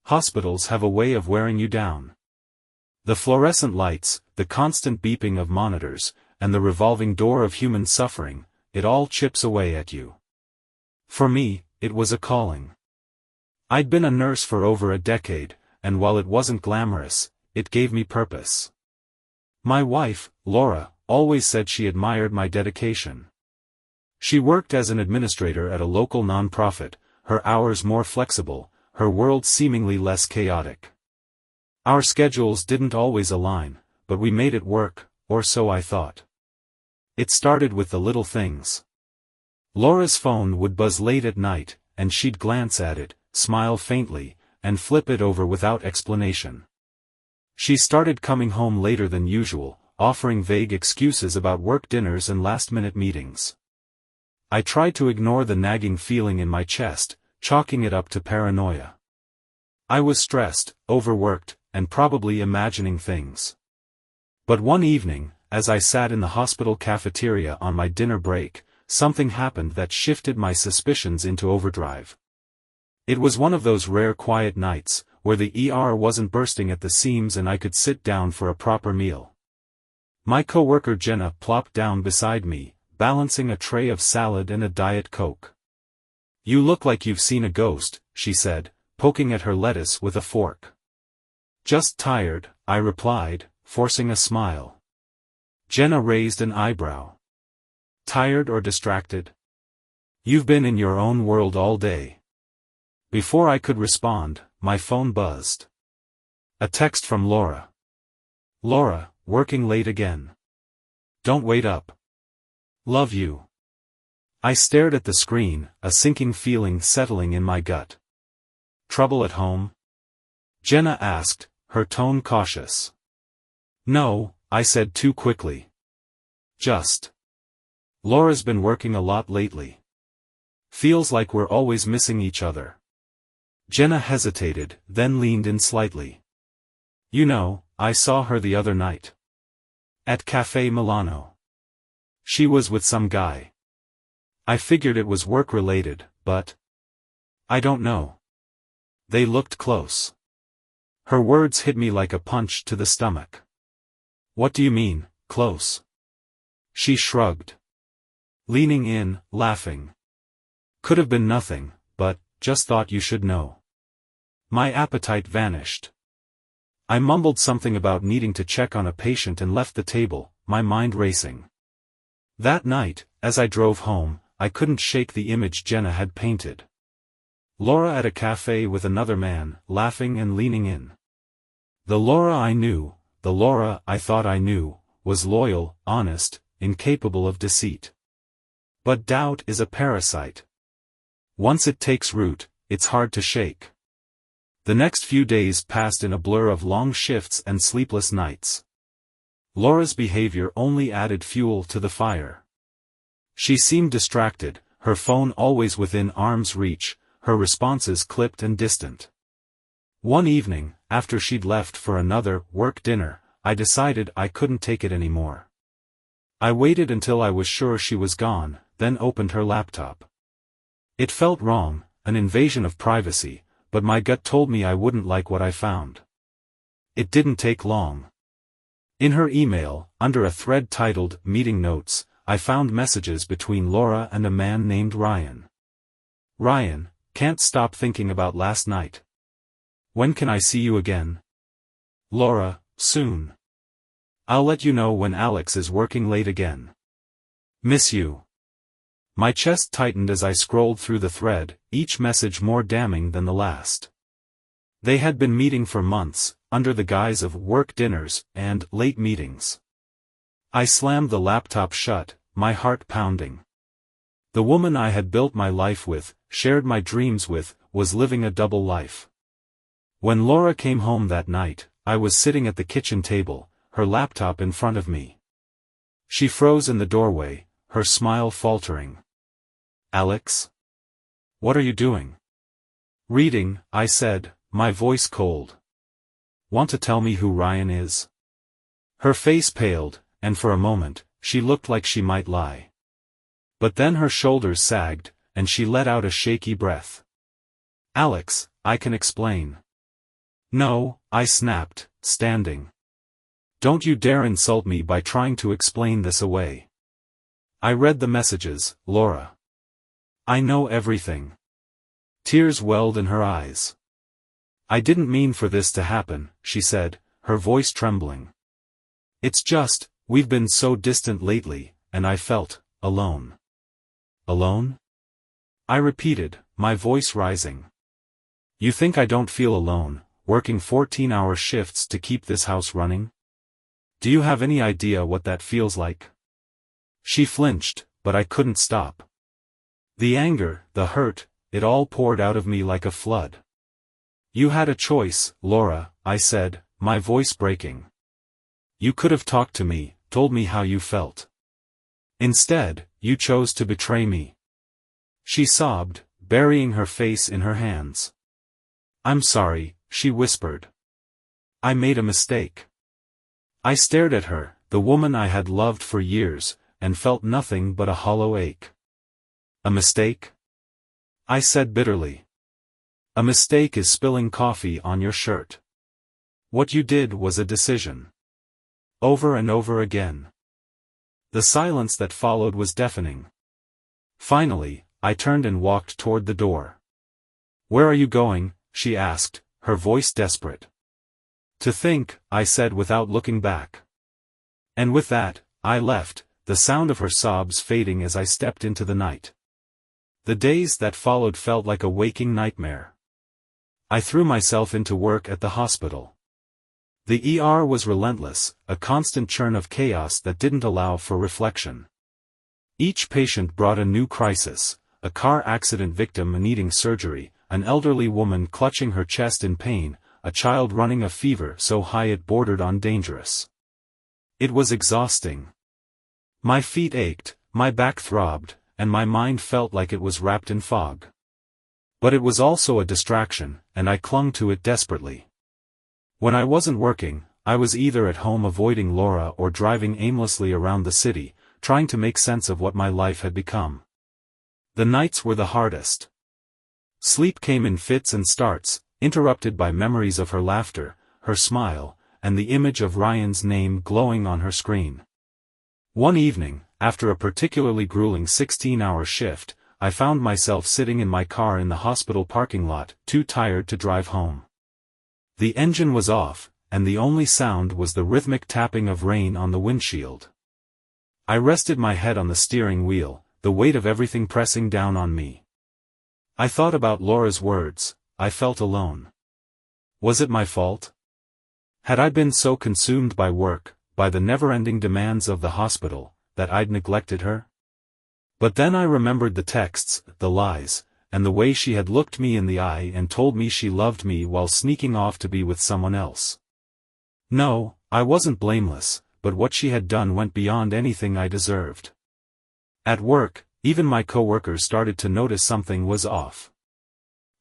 Hospitals have a way of wearing you down. The fluorescent lights, the constant beeping of monitors, and the revolving door of human suffering, it all chips away at you. For me, it was a calling. I'd been a nurse for over a decade, and while it wasn't glamorous, it gave me purpose. My wife, Laura, always said she admired my dedication. She worked as an administrator at a local nonprofit, her hours more flexible, her world seemingly less chaotic. Our schedules didn't always align, but we made it work, or so I thought. It started with the little things. Laura's phone would buzz late at night, and she'd glance at it, smile faintly, and flip it over without explanation. She started coming home later than usual, offering vague excuses about work dinners and last-minute meetings. I tried to ignore the nagging feeling in my chest, chalking it up to paranoia. I was stressed, overworked, and probably imagining things. But one evening, as I sat in the hospital cafeteria on my dinner break, something happened that shifted my suspicions into overdrive. It was one of those rare quiet nights, where the ER wasn't bursting at the seams and I could sit down for a proper meal. My coworker Jenna plopped down beside me, balancing a tray of salad and a Diet Coke. "You look like you've seen a ghost," she said, poking at her lettuce with a fork. "Just tired," I replied, forcing a smile. Jenna raised an eyebrow. "Tired or distracted? You've been in your own world all day." Before I could respond, my phone buzzed. A text from Laura. "Laura, working late again. Don't wait up. Love you." I stared at the screen, a sinking feeling settling in my gut. "Trouble at home?" Jenna asked, her tone cautious. "No," I said too quickly. "Just. Laura's been working a lot lately. Feels like we're always missing each other." Jenna hesitated, then leaned in slightly. "You know, I saw her the other night. At Cafe Milano. She was with some guy. I figured it was work-related, but I don't know. They looked close." Her words hit me like a punch to the stomach. "What do you mean, close?" She shrugged. Leaning in, laughing. "Could have been nothing, but just thought you should know." My appetite vanished. I mumbled something about needing to check on a patient and left the table, my mind racing. That night, as I drove home, I couldn't shake the image Jenna had painted. Laura at a cafe with another man, laughing and leaning in. The Laura I knew, the Laura I thought I knew, was loyal, honest, incapable of deceit. But doubt is a parasite. Once it takes root, it's hard to shake. The next few days passed in a blur of long shifts and sleepless nights. Laura's behavior only added fuel to the fire. She seemed distracted, her phone always within arm's reach, her responses clipped and distant. One evening, after she'd left for another work dinner, I decided I couldn't take it anymore. I waited until I was sure she was gone, then opened her laptop. It felt wrong, an invasion of privacy, but my gut told me I wouldn't like what I found. It didn't take long. In her email, under a thread titled Meeting Notes, I found messages between Laura and a man named Ryan. "Ryan, can't stop thinking about last night. When can I see you again? Laura, soon. I'll let you know when Alex is working late again. Miss you." My chest tightened as I scrolled through the thread, each message more damning than the last. They had been meeting for months, under the guise of work dinners and late meetings. I slammed the laptop shut, my heart pounding. The woman I had built my life with, shared my dreams with, was living a double life. When Laura came home that night, I was sitting at the kitchen table, her laptop in front of me. She froze in the doorway, her smile faltering. "Alex? What are you doing?" "Reading," I said, my voice cold. "Want to tell me who Ryan is?" Her face paled, and for a moment, she looked like she might lie. But then her shoulders sagged, and she let out a shaky breath. "Alex, I can explain. No, I snapped, standing. Don't you dare insult me by trying to explain this away. I read the messages, Laura. I know everything. Tears welled in her eyes. I didn't mean for this to happen, she said, her voice trembling. It's just, we've been so distant lately, and I felt alone. Alone? I repeated, my voice rising. You think I don't feel alone, working 14-hour shifts to keep this house running? Do you have any idea what that feels like? She flinched, but I couldn't stop. The anger, the hurt, it all poured out of me like a flood. You had a choice, Laura, I said, my voice breaking. You could have talked to me, told me how you felt. Instead, you chose to betray me. She sobbed, burying her face in her hands. I'm sorry, she whispered. I made a mistake. I stared at her, the woman I had loved for years, and felt nothing but a hollow ache. A mistake? I said bitterly. A mistake is spilling coffee on your shirt. What you did was a decision. Over and over again. The silence that followed was deafening. Finally, I turned and walked toward the door. Where are you going? She asked, her voice desperate. To think, I said without looking back. And with that, I left, the sound of her sobs fading as I stepped into the night. The days that followed felt like a waking nightmare. I threw myself into work at the hospital. The ER was relentless, a constant churn of chaos that didn't allow for reflection. Each patient brought a new crisis, a car accident victim needing surgery, an elderly woman clutching her chest in pain, a child running a fever so high it bordered on dangerous. It was exhausting. My feet ached, my back throbbed, and my mind felt like it was wrapped in fog. But it was also a distraction, and I clung to it desperately. When I wasn't working, I was either at home avoiding Laura or driving aimlessly around the city, trying to make sense of what my life had become. The nights were the hardest. Sleep came in fits and starts, interrupted by memories of her laughter, her smile, and the image of Ryan's name glowing on her screen. One evening, after a particularly grueling 16-hour shift, I found myself sitting in my car in the hospital parking lot, too tired to drive home. The engine was off, and the only sound was the rhythmic tapping of rain on the windshield. I rested my head on the steering wheel, the weight of everything pressing down on me. I thought about Laura's words, I felt alone. Was it my fault? Had I been so consumed by work, by the never-ending demands of the hospital, that I'd neglected her? But then I remembered the texts, the lies, and the way she had looked me in the eye and told me she loved me while sneaking off to be with someone else. No, I wasn't blameless, but what she had done went beyond anything I deserved. At work, even my coworkers started to notice something was off.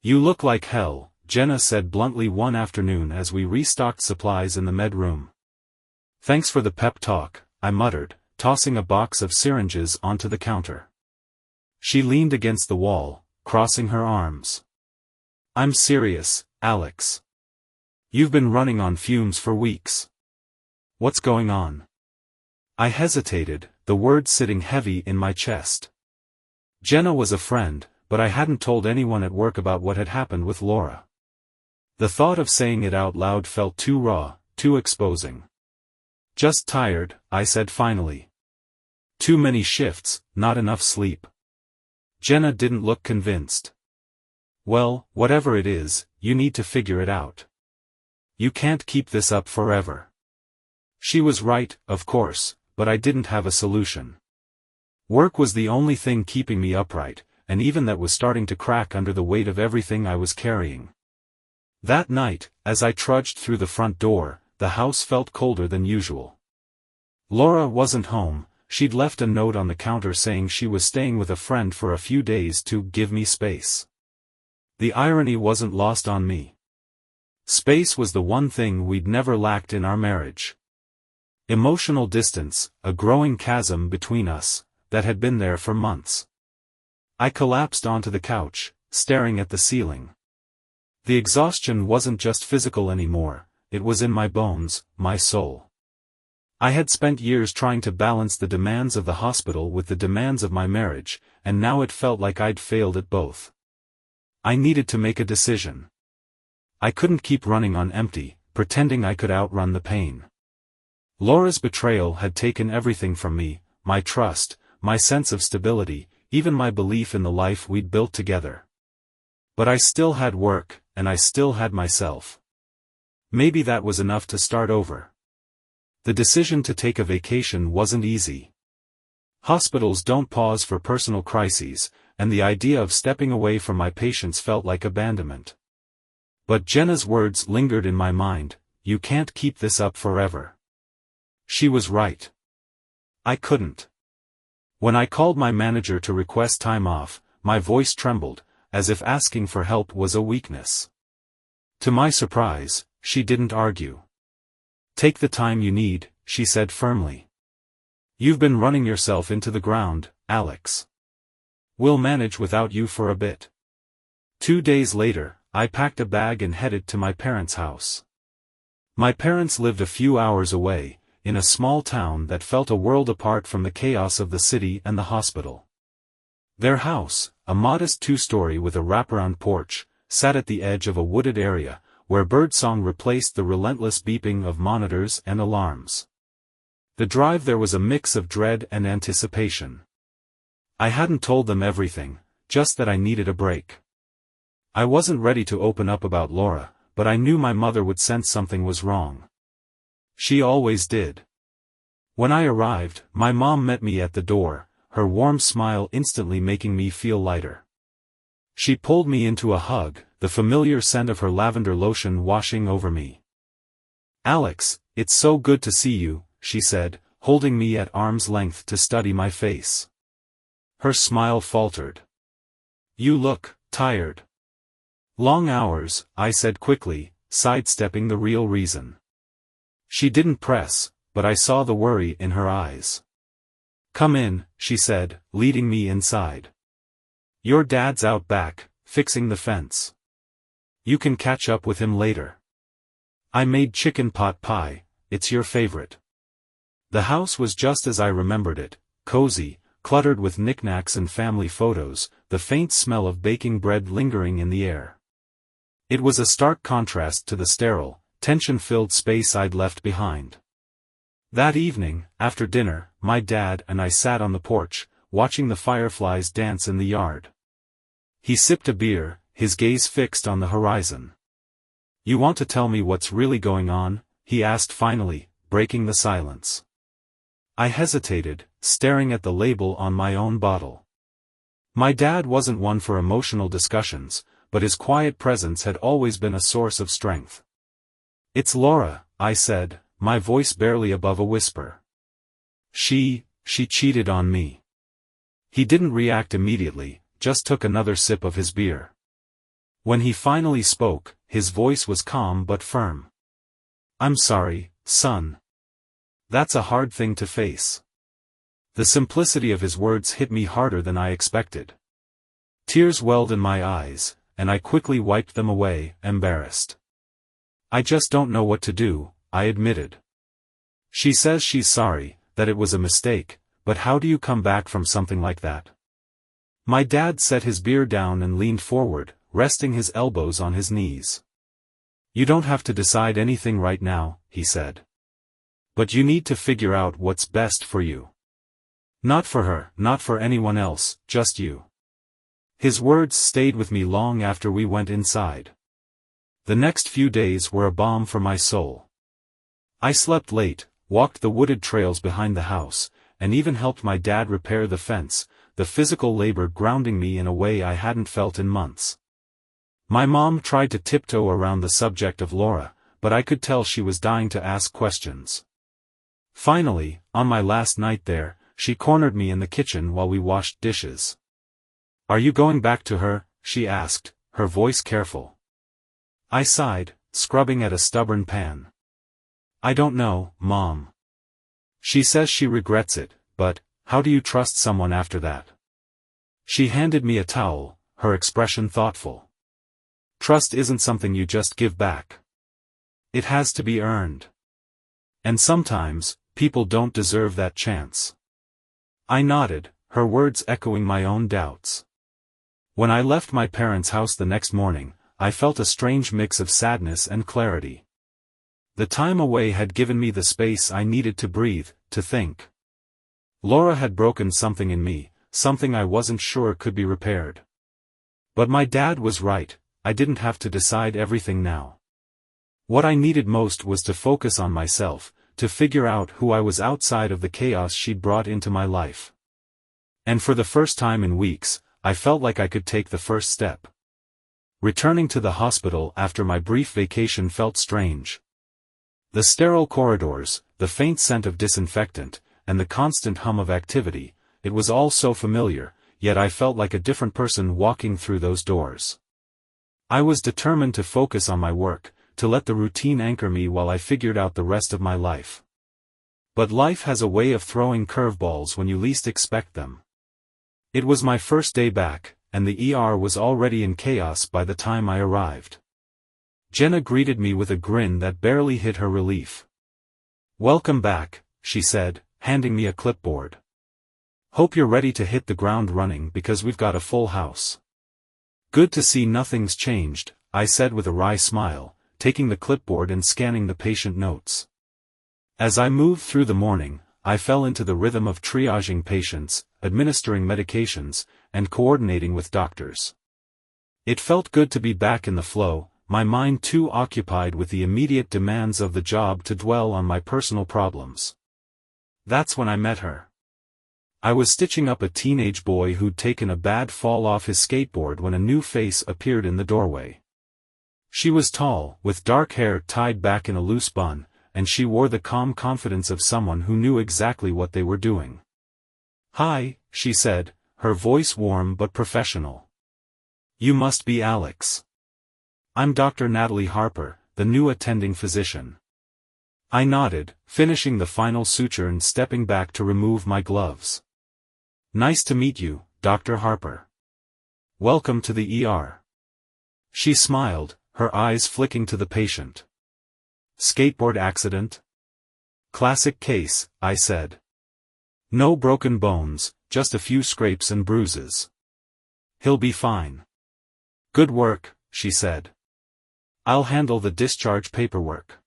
You look like hell, Jenna said bluntly one afternoon as we restocked supplies in the med room. Thanks for the pep talk, I muttered, tossing a box of syringes onto the counter. She leaned against the wall, crossing her arms. I'm serious, Alex. You've been running on fumes for weeks. What's going on? I hesitated, the words sitting heavy in my chest. Jenna was a friend, but I hadn't told anyone at work about what had happened with Laura. The thought of saying it out loud felt too raw, too exposing. Just tired, I said finally. Too many shifts, not enough sleep. Jenna didn't look convinced. Well, whatever it is, you need to figure it out. You can't keep this up forever. She was right, of course, but I didn't have a solution. Work was the only thing keeping me upright, and even that was starting to crack under the weight of everything I was carrying. That night, as I trudged through the front door, the house felt colder than usual. Laura wasn't home, she'd left a note on the counter saying she was staying with a friend for a few days to give me space. The irony wasn't lost on me. Space was the one thing we'd never lacked in our marriage. Emotional distance, a growing chasm between us, that had been there for months. I collapsed onto the couch, staring at the ceiling. The exhaustion wasn't just physical anymore, it was in my bones, my soul. I had spent years trying to balance the demands of the hospital with the demands of my marriage, and now it felt like I'd failed at both. I needed to make a decision. I couldn't keep running on empty, pretending I could outrun the pain. Laura's betrayal had taken everything from me, my trust, my sense of stability, even my belief in the life we'd built together. But I still had work, and I still had myself. Maybe that was enough to start over. The decision to take a vacation wasn't easy. Hospitals don't pause for personal crises, and the idea of stepping away from my patients felt like abandonment. But Jenna's words lingered in my mind, "You can't keep this up forever." She was right. I couldn't. When I called my manager to request time off, my voice trembled, as if asking for help was a weakness. To my surprise, she didn't argue. "Take the time you need," she said firmly. "You've been running yourself into the ground, Alex. We'll manage without you for a bit." 2 days later, I packed a bag and headed to my parents' house. My parents lived a few hours away, in a small town that felt a world apart from the chaos of the city and the hospital. Their house, a modest 2-story with a wraparound porch, sat at the edge of a wooded area, where birdsong replaced the relentless beeping of monitors and alarms. The drive there was a mix of dread and anticipation. I hadn't told them everything, just that I needed a break. I wasn't ready to open up about Laura, but I knew my mother would sense something was wrong. She always did. When I arrived, my mom met me at the door, her warm smile instantly making me feel lighter. She pulled me into a hug, the familiar scent of her lavender lotion washing over me. "Alex, it's so good to see you," she said, holding me at arm's length to study my face. Her smile faltered. "You look tired." "Long hours," I said quickly, sidestepping the real reason. She didn't press, but I saw the worry in her eyes. "Come in," she said, leading me inside. "Your dad's out back, fixing the fence. You can catch up with him later. I made chicken pot pie, it's your favorite." The house was just as I remembered it, cozy, cluttered with knickknacks and family photos, the faint smell of baking bread lingering in the air. It was a stark contrast to the sterile, tension-filled space I'd left behind. That evening, after dinner, my dad and I sat on the porch, watching the fireflies dance in the yard. He sipped a beer, his gaze fixed on the horizon. "You want to tell me what's really going on?" he asked finally, breaking the silence. I hesitated, staring at the label on my own bottle. My dad wasn't one for emotional discussions, but his quiet presence had always been a source of strength. "It's Laura," I said, my voice barely above a whisper. She cheated on me." He didn't react immediately, just took another sip of his beer. When he finally spoke, his voice was calm but firm. "I'm sorry, son. That's a hard thing to face." The simplicity of his words hit me harder than I expected. Tears welled in my eyes, and I quickly wiped them away, embarrassed. "I just don't know what to do," I admitted. "She says she's sorry, that it was a mistake, but how do you come back from something like that?" My dad set his beer down and leaned forward, resting his elbows on his knees. "You don't have to decide anything right now," he said. "But you need to figure out what's best for you. Not for her, not for anyone else, just you." His words stayed with me long after we went inside. The next few days were a balm for my soul. I slept late, walked the wooded trails behind the house, and even helped my dad repair the fence, the physical labor grounding me in a way I hadn't felt in months. My mom tried to tiptoe around the subject of Laura, but I could tell she was dying to ask questions. Finally, on my last night there, she cornered me in the kitchen while we washed dishes. "Are you going back to her?" she asked, her voice careful. I sighed, scrubbing at a stubborn pan. "I don't know, Mom. She says she regrets it, but how do you trust someone after that?" She handed me a towel, her expression thoughtful. Trust isn't something you just give back. It has to be earned. And sometimes, people don't deserve that chance. I nodded, her words echoing my own doubts. When I left my parents' house the next morning, I felt a strange mix of sadness and clarity. The time away had given me the space I needed to breathe, to think. Laura had broken something in me, something I wasn't sure could be repaired. But my dad was right, I didn't have to decide everything now. What I needed most was to focus on myself, to figure out who I was outside of the chaos she'd brought into my life. And for the first time in weeks, I felt like I could take the first step. Returning to the hospital after my brief vacation felt strange. The sterile corridors, the faint scent of disinfectant, and the constant hum of activity, it was all so familiar, yet I felt like a different person walking through those doors. I was determined to focus on my work, to let the routine anchor me while I figured out the rest of my life. But life has a way of throwing curveballs when you least expect them. It was my first day back, and the ER was already in chaos by the time I arrived. Jenna greeted me with a grin that barely hid her relief. "Welcome back," she said, handing me a clipboard. "Hope you're ready to hit the ground running because we've got a full house." "Good to see nothing's changed," I said with a wry smile, taking the clipboard and scanning the patient notes. As I moved through the morning, I fell into the rhythm of triaging patients, administering medications, and coordinating with doctors. It felt good to be back in the flow, my mind too occupied with the immediate demands of the job to dwell on my personal problems. That's when I met her. I was stitching up a teenage boy who'd taken a bad fall off his skateboard when a new face appeared in the doorway. She was tall, with dark hair tied back in a loose bun, and she wore the calm confidence of someone who knew exactly what they were doing. "Hi," she said, her voice warm but professional. "You must be Alex." "I'm Dr. Natalie Harper, the new attending physician." I nodded, finishing the final suture and stepping back to remove my gloves. "Nice to meet you, Dr. Harper. Welcome to the ER." She smiled, her eyes flicking to the patient. "Skateboard accident?" "Classic case," I said. "No broken bones, just a few scrapes and bruises. He'll be fine." "Good work," she said. "I'll handle the discharge paperwork."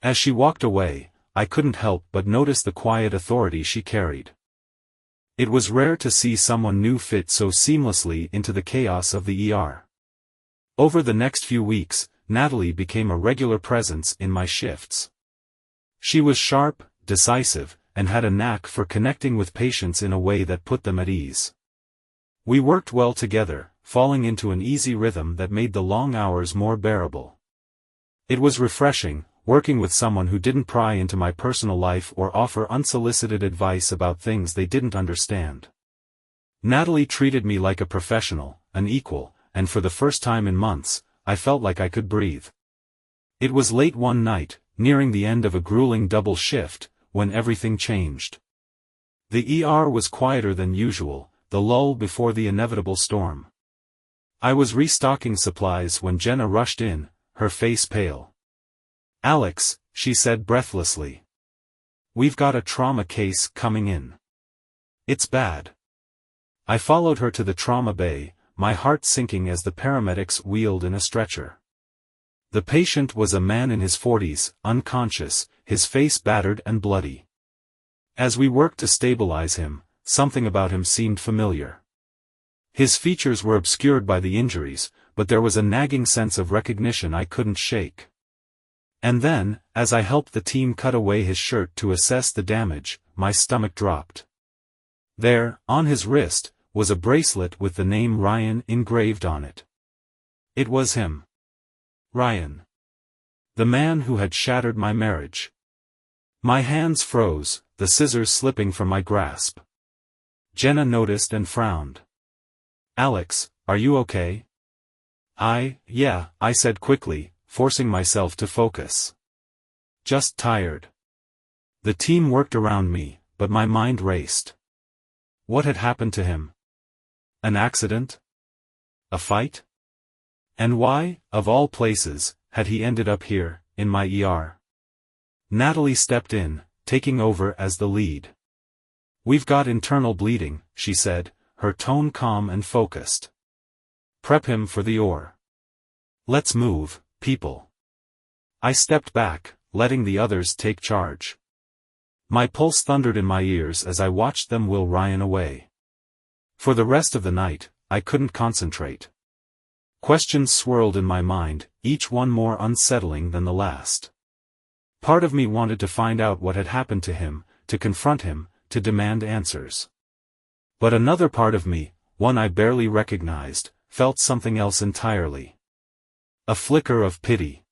As she walked away, I couldn't help but notice the quiet authority she carried. It was rare to see someone new fit so seamlessly into the chaos of the ER. Over the next few weeks, Natalie became a regular presence in my shifts. She was sharp, decisive, and had a knack for connecting with patients in a way that put them at ease. We worked well together, falling into an easy rhythm that made the long hours more bearable. It was refreshing, working with someone who didn't pry into my personal life or offer unsolicited advice about things they didn't understand. Natalie treated me like a professional, an equal, and for the first time in months, I felt like I could breathe. It was late one night, nearing the end of a grueling double shift, when everything changed. The ER was quieter than usual, the lull before the inevitable storm. I was restocking supplies when Jenna rushed in, her face pale. "Alex," she said breathlessly. "We've got a trauma case coming in. It's bad." I followed her to the trauma bay, my heart sinking as the paramedics wheeled in a stretcher. The patient was a man in his 40s, unconscious, his face battered and bloody. As we worked to stabilize him, something about him seemed familiar. His features were obscured by the injuries, but there was a nagging sense of recognition I couldn't shake. And then, as I helped the team cut away his shirt to assess the damage, my stomach dropped. There, on his wrist, was a bracelet with the name Ryan engraved on it. It was him. Ryan. The man who had shattered my marriage. My hands froze, the scissors slipping from my grasp. Jenna noticed and frowned. "Alex, are you okay?" Yeah, I said quickly, forcing myself to focus. "Just tired." The team worked around me, but my mind raced. What had happened to him? An accident? A fight? And why, of all places, had he ended up here, in my ER? Natalie stepped in, taking over as the lead. "We've got internal bleeding," she said, her tone calm and focused. "Prep him for the OR. Let's move, people." I stepped back, letting the others take charge. My pulse thundered in my ears as I watched them wheel Ryan away. For the rest of the night, I couldn't concentrate. Questions swirled in my mind, each one more unsettling than the last. Part of me wanted to find out what had happened to him, to confront him, to demand answers. But another part of me, one I barely recognized, felt something else entirely. A flicker of pity.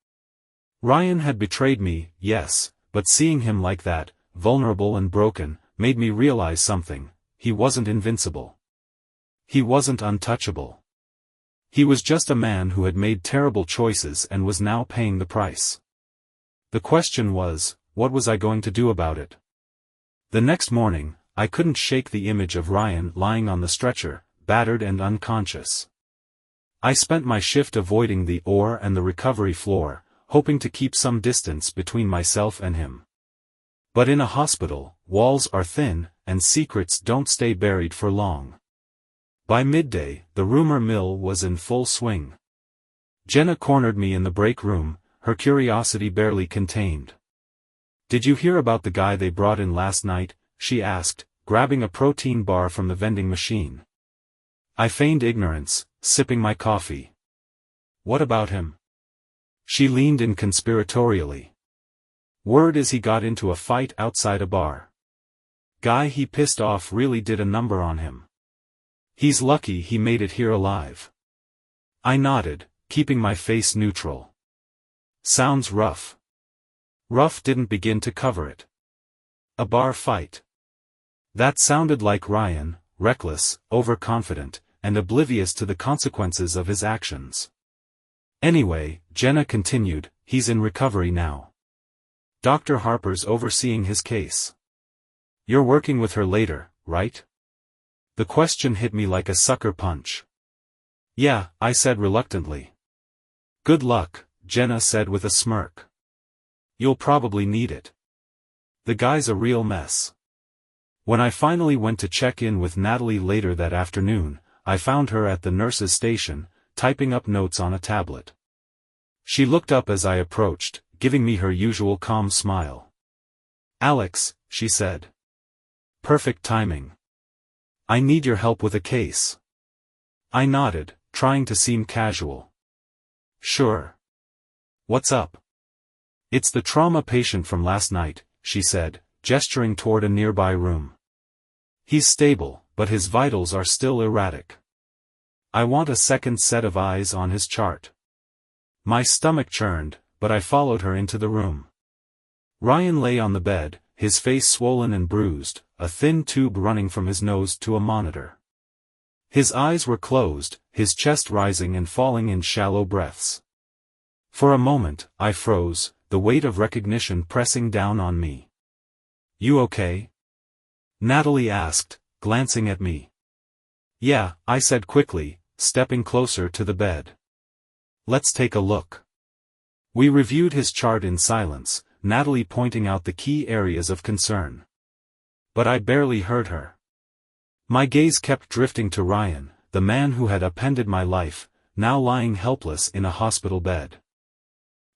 Ryan had betrayed me, yes, but seeing him like that, vulnerable and broken, made me realize something: he wasn't invincible. He wasn't untouchable. He was just a man who had made terrible choices and was now paying the price. The question was, what was I going to do about it? The next morning, I couldn't shake the image of Ryan lying on the stretcher, battered and unconscious. I spent my shift avoiding the OR and the recovery floor, hoping to keep some distance between myself and him. But in a hospital, walls are thin, and secrets don't stay buried for long. By midday, the rumor mill was in full swing. Jenna cornered me in the break room, her curiosity barely contained. "Did you hear about the guy they brought in last night?" she asked, grabbing a protein bar from the vending machine. I feigned ignorance, sipping my coffee. "What about him?" She leaned in conspiratorially. "Word is he got into a fight outside a bar. Guy he pissed off really did a number on him. He's lucky he made it here alive." I nodded, keeping my face neutral. "Sounds rough." Rough didn't begin to cover it. A bar fight. That sounded like Ryan, reckless, overconfident, and oblivious to the consequences of his actions. "Anyway," Jenna continued, "he's in recovery now. Dr. Harper's overseeing his case. You're working with her later, right?" The question hit me like a sucker punch. "Yeah," I said reluctantly. "Good luck," Jenna said with a smirk. "You'll probably need it. The guy's a real mess." When I finally went to check in with Natalie later that afternoon, I found her at the nurse's station, typing up notes on a tablet. She looked up as I approached, giving me her usual calm smile. "Alex," she said. "Perfect timing. I need your help with a case." I nodded, trying to seem casual. "Sure. What's up?" "It's the trauma patient from last night," she said, gesturing toward a nearby room. "He's stable, but his vitals are still erratic. I want a second set of eyes on his chart." My stomach churned, but I followed her into the room. Ryan lay on the bed, his face swollen and bruised, a thin tube running from his nose to a monitor. His eyes were closed, his chest rising and falling in shallow breaths. For a moment, I froze, the weight of recognition pressing down on me. "You okay?" Natalie asked, glancing at me. "Yeah," I said quickly, stepping closer to the bed. "Let's take a look." We reviewed his chart in silence, Natalie pointing out the key areas of concern. But I barely heard her. My gaze kept drifting to Ryan, the man who had upended my life, now lying helpless in a hospital bed.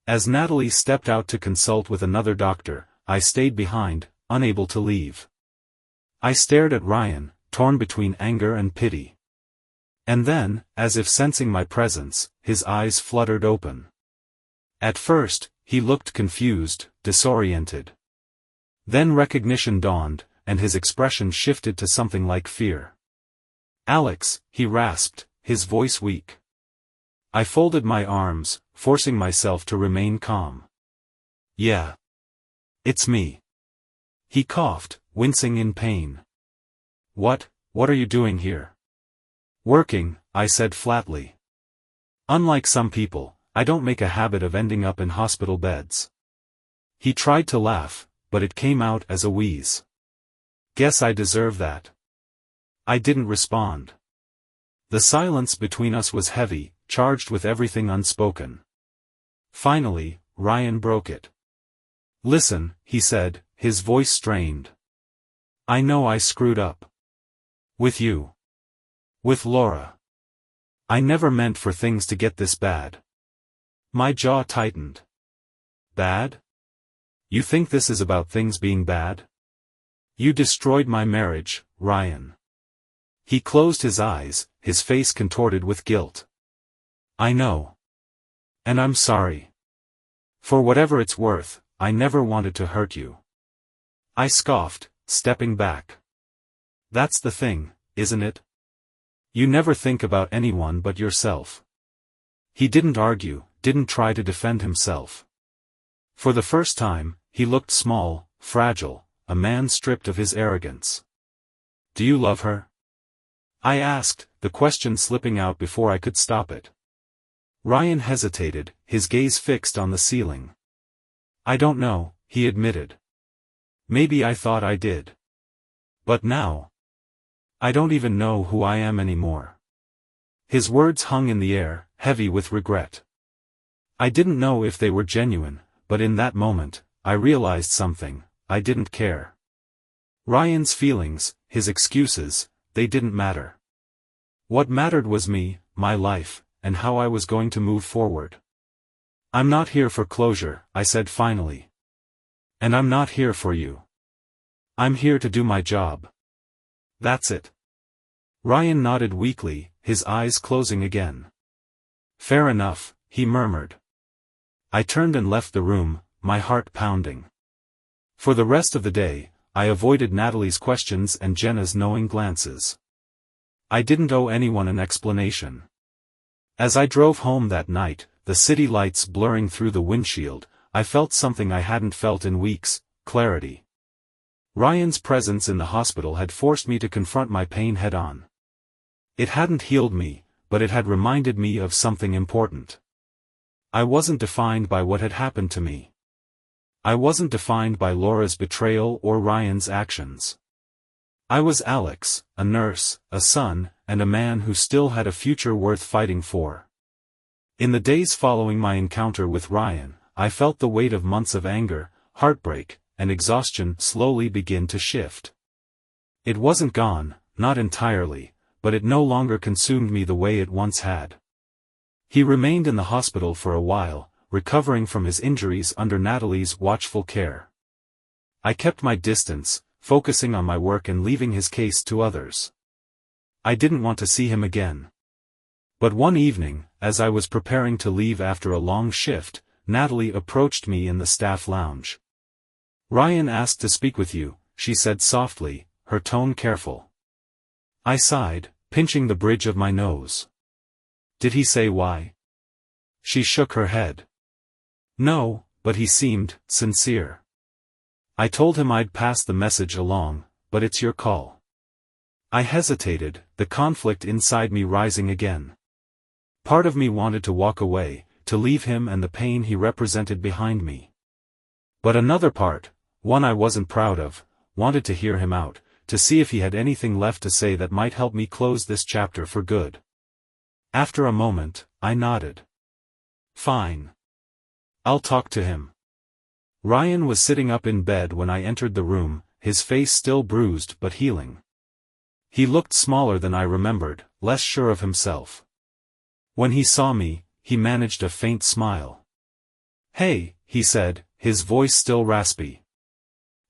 As Natalie stepped out to consult with another doctor, I stayed behind, unable to leave. I stared at Ryan, torn between anger and pity. And then, as if sensing my presence, his eyes fluttered open. At first, he looked confused, disoriented. Then recognition dawned, and his expression shifted to something like fear. "Alex," he rasped, his voice weak. I folded my arms, forcing myself to remain calm. "Yeah. It's me." He coughed, wincing in pain. What are you doing here?" "Working," I said flatly. "Unlike some people, I don't make a habit of ending up in hospital beds." He tried to laugh, but it came out as a wheeze. "Guess I deserve that." I didn't respond. The silence between us was heavy, charged with everything unspoken. Finally, Ryan broke it. "Listen," he said, his voice strained. "I know I screwed up. With you. With Laura. I never meant for things to get this bad." My jaw tightened. "Bad? You think this is about things being bad? You destroyed my marriage, Ryan." He closed his eyes, his face contorted with guilt. "I know. And I'm sorry. For whatever it's worth, I never wanted to hurt you." I scoffed, stepping back. "That's the thing, isn't it? You never think about anyone but yourself." He didn't argue, didn't try to defend himself. For the first time, he looked small, fragile, a man stripped of his arrogance. "Do you love her?" I asked, the question slipping out before I could stop it. Ryan hesitated, his gaze fixed on the ceiling. "I don't know," he admitted. "Maybe I thought I did. But now, I don't even know who I am anymore." His words hung in the air, heavy with regret. I didn't know if they were genuine, but in that moment, I realized something: I didn't care. Ryan's feelings, his excuses, they didn't matter. What mattered was me, my life, and how I was going to move forward. "I'm not here for closure," I said finally. "And I'm not here for you. I'm here to do my job. That's it." Ryan nodded weakly, his eyes closing again. "Fair enough," he murmured. I turned and left the room, my heart pounding. For the rest of the day, I avoided Natalie's questions and Jenna's knowing glances. I didn't owe anyone an explanation. As I drove home that night, the city lights blurring through the windshield, I felt something I hadn't felt in weeks: clarity. Ryan's presence in the hospital had forced me to confront my pain head-on. It hadn't healed me, but it had reminded me of something important. I wasn't defined by what had happened to me. I wasn't defined by Laura's betrayal or Ryan's actions. I was Alex, a nurse, a son, and a man who still had a future worth fighting for. In the days following my encounter with Ryan, I felt the weight of months of anger, heartbreak, and exhaustion slowly begin to shift. It wasn't gone, not entirely, but it no longer consumed me the way it once had. He remained in the hospital for a while, recovering from his injuries under Natalie's watchful care. I kept my distance, focusing on my work and leaving his case to others. I didn't want to see him again. But one evening, as I was preparing to leave after a long shift, Natalie approached me in the staff lounge. "Ryan asked to speak with you," she said softly, her tone careful. I sighed, pinching the bridge of my nose. "Did he say why?" She shook her head. "No, but he seemed sincere. I told him I'd pass the message along, but it's your call." I hesitated, the conflict inside me rising again. Part of me wanted to walk away, to leave him and the pain he represented behind me. But another part, one I wasn't proud of, wanted to hear him out, to see if he had anything left to say that might help me close this chapter for good. After a moment, I nodded. "Fine. I'll talk to him." Ryan was sitting up in bed when I entered the room, his face still bruised but healing. He looked smaller than I remembered, less sure of himself. When he saw me, he managed a faint smile. "Hey," he said, his voice still raspy.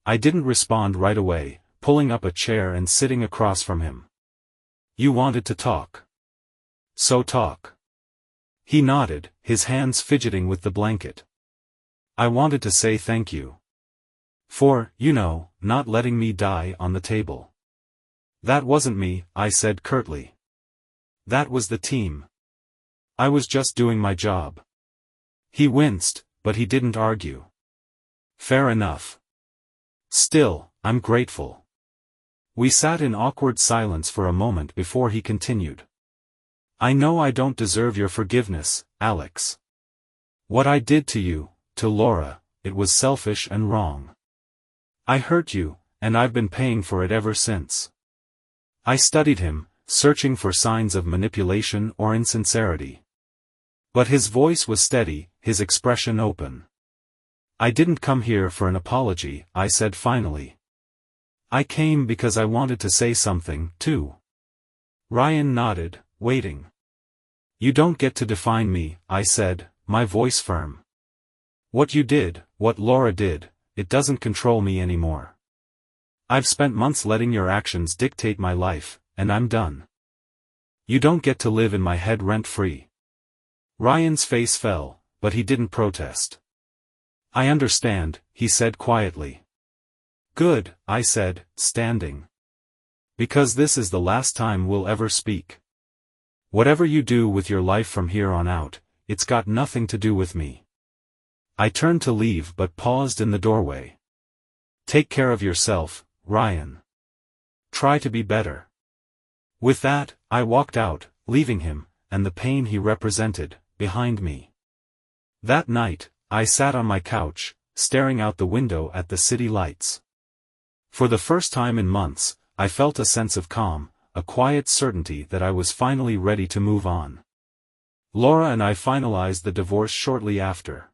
I didn't respond right away, pulling up a chair and sitting across from him. "You wanted to talk. So talk." He nodded, his hands fidgeting with the blanket. "I wanted to say thank you. For, not letting me die on the table." "That wasn't me," I said curtly. "That was the team. I was just doing my job." He winced, but he didn't argue. "Fair enough. Still, I'm grateful." We sat in awkward silence for a moment before he continued. "I know I don't deserve your forgiveness, Alex. What I did to you, to Laura, it was selfish and wrong. I hurt you, and I've been paying for it ever since." I studied him, searching for signs of manipulation or insincerity. But his voice was steady, his expression open. "I didn't come here for an apology," I said finally. "I came because I wanted to say something, too." Ryan nodded, waiting. "You don't get to define me," I said, my voice firm. "What you did, what Laura did, it doesn't control me anymore. I've spent months letting your actions dictate my life, and I'm done. You don't get to live in my head rent-free." Ryan's face fell, but he didn't protest. "I understand," he said quietly. "Good," I said, standing. "Because this is the last time we'll ever speak. Whatever you do with your life from here on out, it's got nothing to do with me." I turned to leave but paused in the doorway. "Take care of yourself, Ryan. Try to be better." With that, I walked out, leaving him, and the pain he represented, behind me. That night, I sat on my couch, staring out the window at the city lights. For the first time in months, I felt a sense of calm, a quiet certainty that I was finally ready to move on. Laura and I finalized the divorce shortly after.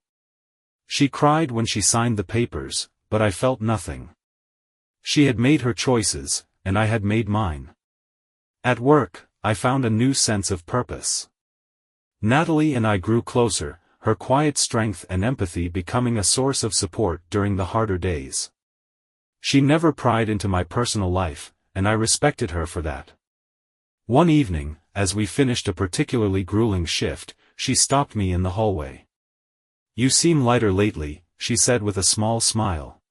She cried when she signed the papers, but I felt nothing. She had made her choices, and I had made mine. At work, I found a new sense of purpose. Natalie and I grew closer, her quiet strength and empathy becoming a source of support during the harder days. She never pried into my personal life, and I respected her for that. One evening, as we finished a particularly grueling shift, she stopped me in the hallway. "You seem lighter lately," she said with a small smile.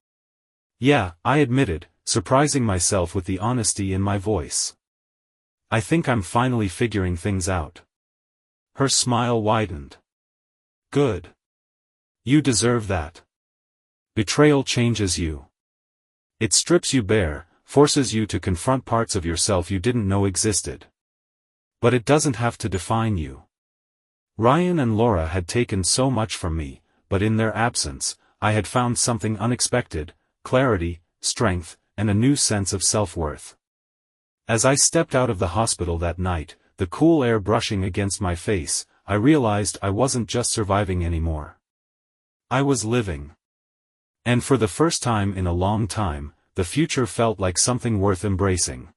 "Yeah," I admitted, surprising myself with the honesty in my voice. "I think I'm finally figuring things out." Her smile widened. "Good. You deserve that. Betrayal changes you. It strips you bare, forces you to confront parts of yourself you didn't know existed. But it doesn't have to define you." Ryan and Laura had taken so much from me, but in their absence, I had found something unexpected: clarity, strength, and a new sense of self-worth. As I stepped out of the hospital that night, the cool air brushing against my face, I realized I wasn't just surviving anymore. I was living. And for the first time in a long time, the future felt like something worth embracing.